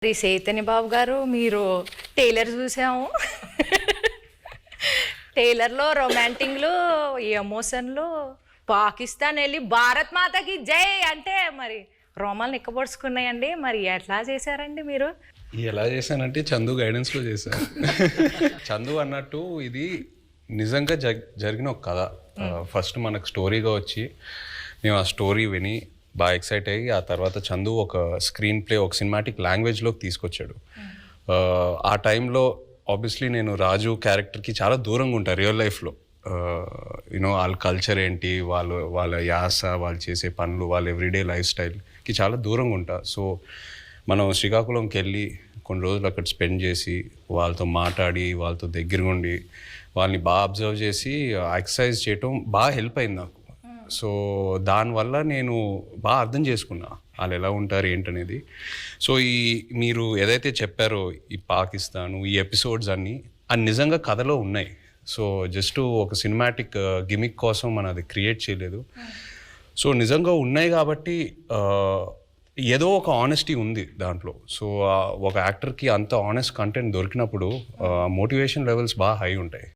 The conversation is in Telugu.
మరి చైతన్య బాబు గారు మీరు టైలర్ చూసాము. టైలర్లో రొమాంటిక్లు, ఎమోషన్లు, పాకిస్తాన్ వెళ్ళి భారత్ మాతకి జై అంటే మరి రోమాలు నిక్కబొడుచుకున్నాయండి. మరి ఎట్లా చేశారండి మీరు? ఎలా చేశానంటే చందు గైడెన్స్లో చేశాను. చందు అన్నట్టు ఇది నిజంగా జరిగిన ఒక కథ. ఫస్ట్ మనకు స్టోరీగా వచ్చి మేము ఆ స్టోరీ విని బాగా ఎక్సైట్ అయ్యి ఆ తర్వాత చందు ఒక స్క్రీన్ ప్లే ఒక సినిమాటిక్ లాంగ్వేజ్లోకి తీసుకొచ్చాడు. ఆ టైంలో ఆబ్వియస్లీ నేను రాజు క్యారెక్టర్కి చాలా దూరంగా ఉంటాను రియల్ లైఫ్లో. యూనో వాళ్ళ కల్చర్ ఏంటి, వాళ్ళ యాస, వాళ్ళు చేసే పనులు, వాళ్ళ ఎవ్రీడే లైఫ్ స్టైల్కి చాలా దూరంగా ఉంటా. సో మనం శ్రీకాకుళంకి వెళ్ళి కొన్ని రోజులు అక్కడ స్పెండ్ చేసి వాళ్ళతో మాట్లాడి వాళ్ళతో దగ్గరగా ఉండి వాళ్ళని బాగా అబ్జర్వ్ చేసి ఎక్సర్సైజ్ చేయటం బాగా హెల్ప్ అయింది నాకు. సో దానివల్ల నేను బాగా అర్థం చేసుకున్నా వాళ్ళు ఎలా ఉంటారు ఏంటనేది. సో మీరు ఏదైతే చెప్పారో ఈ పాకిస్తాను ఈ ఎపిసోడ్స్ అన్నీ అది నిజంగా కథలో ఉన్నాయి. సో జస్ట్ ఒక సినిమాటిక్ గిమిక్ కోసం మనం అది క్రియేట్ చేయలేదు. సో నిజంగా ఉన్నాయి కాబట్టి ఏదో ఒక ఆనెస్టీ ఉంది దాంట్లో. సో ఒక యాక్టర్కి అంత ఆనెస్ట్ కంటెంట్ దొరికినప్పుడు మోటివేషన్ లెవెల్స్ బాగా హై ఉంటాయి.